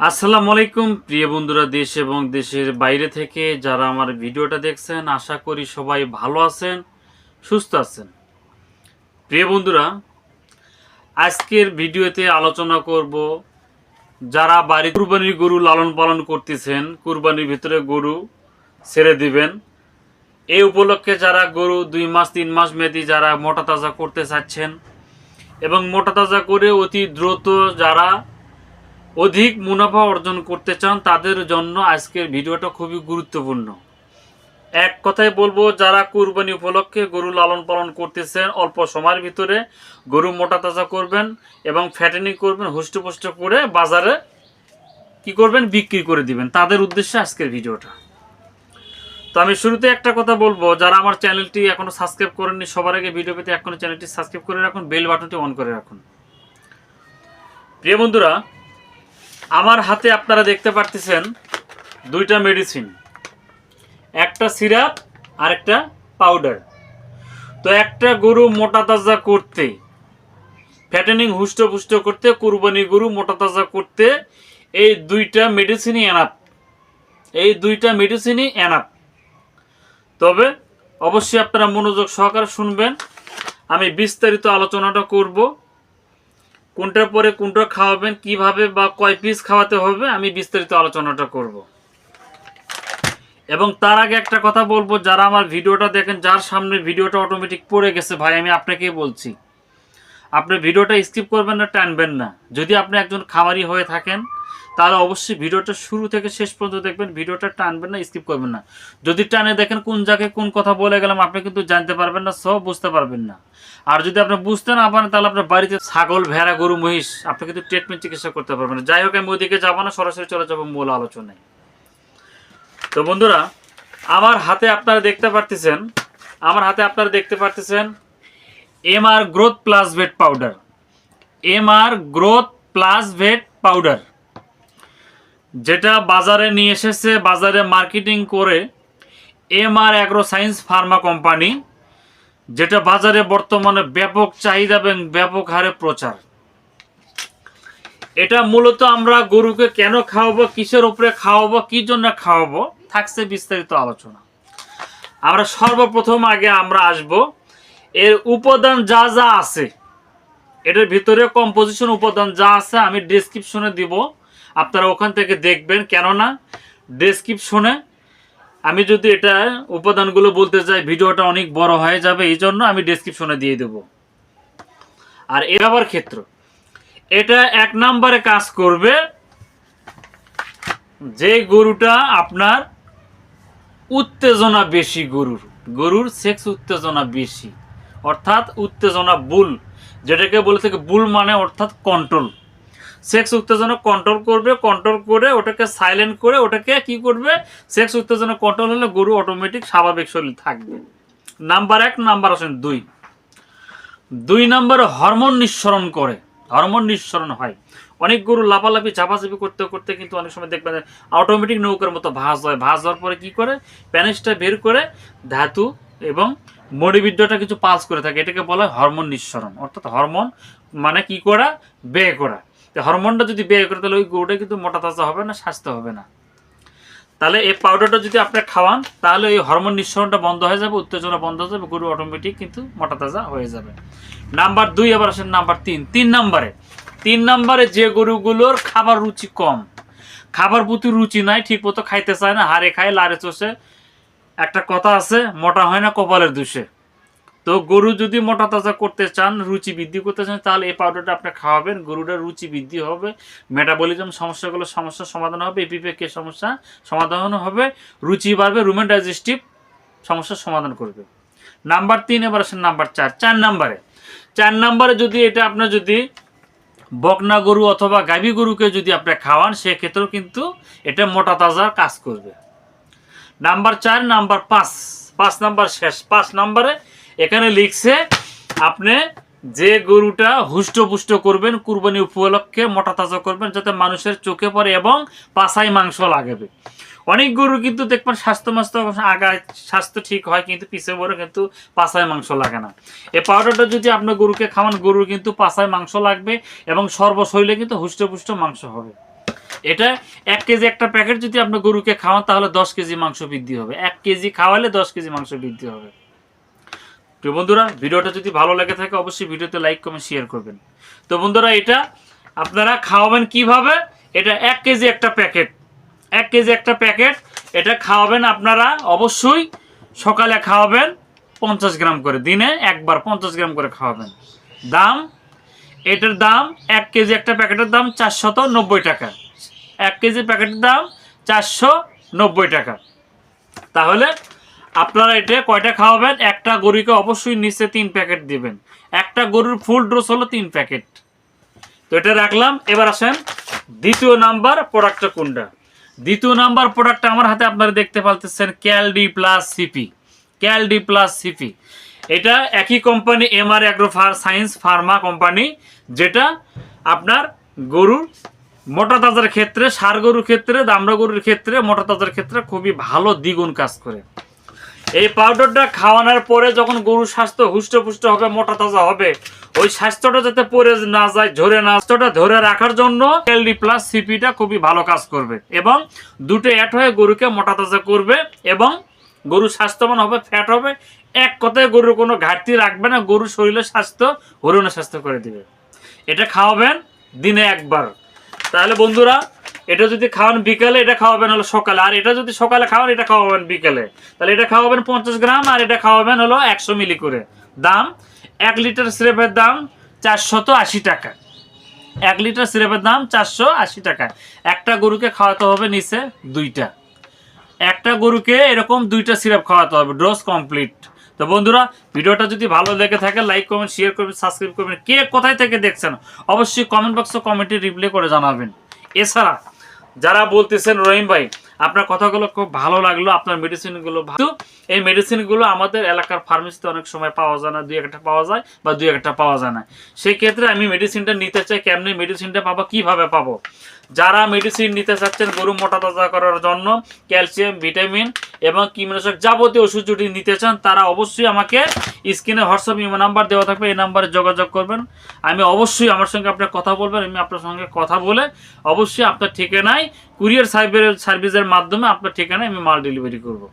আসসালামু আলাইকুম প্রিয় বন্ধুরা, দেশ এবং দেশের বাইরে থেকে যারা আমার ভিডিওটা দেখছেন, আশা করি সবাই ভালো আছেন, সুস্থ আছেন। প্রিয় বন্ধুরা, আজকের ভিডিওতে আলোচনা করব যারা বাড়ি কুরবানির গরু লালন পালন করতেছেন, কুরবানির ভিতরে গরু ছেড়ে দিবেন, এই উপলক্ষে যারা গরু 2 মাস 3 মাস মেয়াদি যারা মোটা তাজা করতে চাচ্ছেন এবং মোটা তাজা করে অতি দ্রুত যারা অধিক মুনাফা অর্জন করতে চান, তাদের জন্য আজকের ভিডিওটা খুবই গুরুত্বপূর্ণ। এক কথায় বলবো, যারা কুরবানি উপলক্ষে গরু লালন পালন করতেছেন, অল্প সময়ের ভিতরে গরু মোটা তাজা করবেন এবং ফ্যাটেনিং করবেন, হুষ্টপুষ্ট করে বাজারে কি করবেন, বিক্রি করে দিবেন, তাদের উদ্দেশ্যে আজকের ভিডিওটা। তো আমি শুরুতে একটা কথা বলবো, যারা আমার চ্যানেলটি এখনো সাবস্ক্রাইব করেননি, সবার আগে ভিডিও পেতে এখনো চ্যানেলটি সাবস্ক্রাইব করে রাখুন, বেল বাটনটি অন করে রাখুন। প্রিয় বন্ধুরা, আমার হাতে আপনারা দেখতে পারতেছেন 2টা মেডিসিন, একটা সিরাপ আর একটা পাউডার। তো একটা গরু মোটা তাজা করতে, ফ্যাটেনিং হুষ্টপুষ্ট করতে, কুরবানি গরু মোটা তাজা করতে এই 2টা মেডিসিনই এনাফ, এই 2টা মেডিসিনই এনাফ। তবে অবশ্যই আপনারা মনোযোগ সহকারে শুনবেন, আমি বিস্তারিত আলোচনাটা করব। কোনটার পরে কোনটা খাওয়াবেন, কিভাবে বা কয় পিস খাওয়াতে হবে, আমি বিস্তারিত আলোচনাটা করব। এবং তার আগে একটা কথা বলবো, যারা আমার ভিডিওটা দেখেন, যার সামনে ভিডিওটা অটোমেটিক পড়ে গেছে, ভাই আমি আপনাকেই বলছি, আপনি ভিডিওটা স্কিপ করবেন না, টানবেন না। যদি আপনি একজন খামারি হয়ে থাকেন, তাহলে অবশ্যই ভিডিওটা শুরু থেকে শেষ পর্যন্ত দেখবেন, ভিডিওটা টানবেন না, স্কিপ করবেন না। যদি টানে দেখেন কোন জায়গায় কোন কথা বলে গেলাম, আপনি কিন্তু জানতে পারবেন না, সব বুঝতে পারবেন না। আর যদি আপনি বুঝতে না পারেন, তাহলে আপনার বাড়িতে ছাগল, ভেড়া, গরু, মহিষ, আপনি কিন্তু ট্রিটমেন্ট চিকিৎসা করতে পারবেন না। যাই হোক, আমি ওইদিকে যাবো না, সরাসরি চলে যাবো মূল আলোচনায়। তো বন্ধুরা, আমার হাতে আপনারা দেখতে পারতেছেন MR growth plus vet powder, MR growth plus vet powder, যেটা বাজারে নিয়ে এসেছে, বাজারে মার্কেটিং করে MR agro science pharma company, যেটা বাজারে বর্তমানে ব্যাপক চাহিদা এবং ব্যাপক হারে প্রচার। এটা মূলত আমরা গরুকে কেন খাওয়াবো, কিসের উপরে খাওয়াবো, কি জন্য খাওয়াবো, থাকছে বিস্তারিত আলোচনা। আমরা সর্বপ্রথম আগে আমরা আসব এর উপাদান যা যা আছে, এটার ভিতরে কম্পোজিশন উপাদান যা আছে আমি ডেসক্রিপশনে দিব, আপনারা ওখান থেকে দেখবেন। কেননা ডেসক্রিপশনে আমি যদি এটা উপাদানগুলো বলতে যাই, ভিডিওটা অনেক বড় হয়ে যাবে, এই জন্য আমি ডেসক্রিপশনে দিয়ে দেব। আর এর আবার ক্ষেত্র, এটা 1 নম্বরে কাজ করবে যে গরুটা আপনার উত্তেজনা বেশি, গরুর সেক্স উত্তেজনা বেশি, অর্থাৎ উত্তেজনা বুল, যেটাকে বলে থাকে বুল মানে অর্থাৎ কন্ট্রোল। সেক্স উত্তেজনা কন্ট্রোল করবে, কন্ট্রোল করে ওটাকে সাইলেন্ট করে ওটাকে কি করবে, সেক্স উত্তেজনা কন্ট্রোল হলে গরু অটোমেটিক স্বাভাবিক শরীর থাকবে। নাম্বার 1। নাম্বার 2 নম্বরে হরমোন নিঃসরণ করে, হরমোন নিঃসরণ হয়। অনেক গরু লাফালাফি ঝাপাঝাপি করতে করতে কিন্তু অনেক সময় দেখবেন অটোমেটিক নৌকার মতো ভাঁজ হয়, ভাঁজ হওয়ার পরে কি করে, প্যানেজটা বের করে ধাতু এবং মডিবিদ্যটা কিছু পাস করে থাকে, এটাকে বলা হয় হরমোন নিঃসরণ। অর্থাৎ হরমোন মানে কি করা, ব্যয় করা। হরমোনটা যদি ব্যয় করে, তাহলে ওই গরুটা কিন্তু মোটা তাজা হবে না, স্বাস্থ্য হবে না। তাহলে এই পাউডারটা যদি আপনি খাওয়ান, তাহলে এই হরমোন নিঃসরণটা বন্ধ হয়ে যাবে, উত্তেজনা বন্ধ হয়ে যাবে, গরু অটোমেটিক কিন্তু মোটা তাজা হয়ে যাবে। নাম্বার 2। আবার আসেন নাম্বার 3। 3 নম্বরে যে গরুগুলোর খাবার রুচি কম, খাবার প্রতি রুচি নাই, ঠিক মতো খাইতে চায় না, হাড়ে খায় লারে চষে, একটা কথা আছে, মোটা হয় না কপালের দোষে। তো গরু যদি মোটা তাজা করতে চান, রুচি বৃদ্ধি করতে চান, তাহলে এই পাউডারটা আপনি খাওয়াবেন, গরুটার রুচি বৃদ্ধি হবে, মেটাবলিজম সমস্যাগুলো সমস্যার সমাধান হবে, এপিপেকে সমস্যা সমাধান হবে, রুচি বাড়বে, রুমেন ডাইজেস্টিভ সমস্যার সমাধান করবে। নাম্বার 3। এবার আসেন নাম্বার 4। 4 নম্বরে যদি এটা আপনার যদি বকনা গরু অথবা গাভী গরুকে যদি আপনি খাওয়ান, সেক্ষেত্রেও কিন্তু এটা মোটা তাজার কাজ করবে। নাম্বার 4। নাম্বার 5 নাম্বার শেষ। 5 নম্বরে এখানে লিখছে আপনি যে গরুটা হুষ্টপুষ্ট করবেন, কুরবানি উপলক্ষে মোটা তাজা করবেন, যাতে মানুষের চোখে পড়ে এবং পাছায় মাংস লাগবে। অনেক গরু কিন্তু দেখবেন স্বাস্থ্য আগায়, স্বাস্থ্য ঠিক হয়, কিন্তু পিছিয়ে পড়ে কিন্তু পাছায় মাংস লাগে না। এই পাউডারটা যদি আপনার গরুকে খাওয়ান, গরুর কিন্তু পাছায় মাংস লাগবে এবং সর্বশরীরে কিন্তু হুষ্টপুষ্ট মাংস হবে। এটা 1 কেজি একটা প্যাকেট যদি আপনি গরুকে খাওয়ান তাহলে 10 কেজি মাংস বৃদ্ধি হবে। 1 কেজি খাওয়ালে 10 কেজি মাংস বৃদ্ধি হবে। প্রিয় বন্ধুরা, ভিডিওটা যদি ভালো লেগে থাকে অবশ্যই ভিডিওতে লাইক কমেন্ট শেয়ার করবেন। তো বন্ধুরা, এটা আপনারা খাওয়াবেন কিভাবে? এটা 1 কেজি একটা প্যাকেট, 1 কেজি একটা প্যাকেট। এটা খাওয়াবেন আপনারা অবশ্যই সকালে খাওয়াবেন 50 গ্রাম করে, দিনে একবার 50 গ্রাম করে খাওয়াবেন। দাম, এটার দাম 1 কেজি একটা প্যাকেটের দাম 490 টাকা। 1 কেজি প্যাকেটের দাম 490 টাকা। তাহলে আপনারা এটা কয়টা খাওয়াবেন? একটা গরুকে অবশ্যই নিচে 3 প্যাকেট দিবেন। একটা গরুর ফুল ডোজ হলো 3 প্যাকেট। তো এটা রাখলাম। এবার আসেন দ্বিতীয় নাম্বার প্রোডাক্টটা কোনটা? দ্বিতীয় নাম্বার প্রোডাক্টটা আমার হাতে আপনারা দেখতে পাচ্ছেন ক্যালডি প্লাস সিপি। ক্যালডি প্লাস সিপি এটা একই company, MR agro science pharma company, যেটা আপনার গরুর মোটা তাজার ক্ষেত্রে, ষাঁড় গরুর ক্ষেত্রে, দামড়া গরুর ক্ষেত্রে, মোটা তাজার ক্ষেত্রে খুবই ভালো দ্বিগুণ কাজ করে। এই পাউডারটা খাওয়ানোর পরে যখন গরুর স্বাস্থ্য হুষ্টপুষ্ট হবে, মোটা তাজা হবে, ওই স্বাস্থ্যটা যাতে পড়ে না যায়, ঝরে না, স্বাস্থ্যটা ধরে রাখার জন্য এলডি প্লাস সিপিটা খুবই ভালো কাজ করবে এবং দুটো অ্যাড হয়ে গরুকে মোটা তাজা করবে এবং গরুর স্বাস্থ্যবান হবে, ফ্যাট হবে। এক কথায় গরুর কোনো ঘাটতি রাখবে না, গরুর শরীরের স্বাস্থ্য হরিণের স্বাস্থ্য করে দিবে। এটা খাওয়াবেন দিনে একবার। তাহলে বন্ধুরা, এটা যদি খাওয়ান বিকালে, এটা খাওয়াবেন হলো সকালে, আর এটা যদি সকালে খাওয়ান এটা খাওয়াবেন বিকালে। তাহলে এটা খাওয়াবেন 50 গ্রাম আর এটা খাওয়াবেন হলো 100 মিলি করে। দাম 1 লিটার সিরাপের দাম 480 টাকা। 1 লিটার সিরাপের দাম 480 টাকা। একটা গরুকে খাওয়াতে হবে নিচে 2টা। একটা গরুকে এরকম 2টা সিরাপ খাওয়াতে হবে, ডোজ কমপ্লিট। তো বন্ধুরা, ভিডিওটা যদি ভালো লেগে থাকে লাইক কমেন্ট শেয়ার করবেন, সাবস্ক্রাইব করবেন। কে কোথায় থেকে দেখছেন অবশ্যই কমেন্ট বক্সে কমেন্টে রিপ্লাই করে জানাবেন। এছাড়া যারা বলতেছেন রহিম ভাই আপনার কথাগুলো খুব ভালো লাগলো, আপনার মেডিসিনগুলো ভালো, এই মেডিসিনগুলো আমাদের এলাকার ফার্মেসিতে অনেক সময় পাওয়া যায় না, 2-1টা পাওয়া যায় বা 2-1টা পাওয়া যায় না। সেই ক্ষেত্রে আমি মেডিসিনটা নিতে চাই, কেমনি মেডিসিনটা পাবো, কিভাবে পাবো? যারা মেডিসিন নিতে চাচ্ছেন গরু মোটা তাজা করার জন্য, ক্যালসিয়াম, ভিটামিন এবং কীটনাশক যাবতীয় ওষুধ যদি নিতে চান, তারা অবশ্যই আমাকে স্ক্রিনে হোয়াটসঅ্যাপ ইমো নাম্বার দেওয়া থাকবে, এই নাম্বারে যোগাযোগ করবেন। আমি অবশ্যই আমার সঙ্গে আপনার কথা বলবেন, আমি আপনার সঙ্গে কথা বলে অবশ্যই আপনার ঠিকানায় কুরিয়ার সার্ভিসের মাধ্যমে আপনার ঠিকানায় আমি মাল ডেলিভারি করব।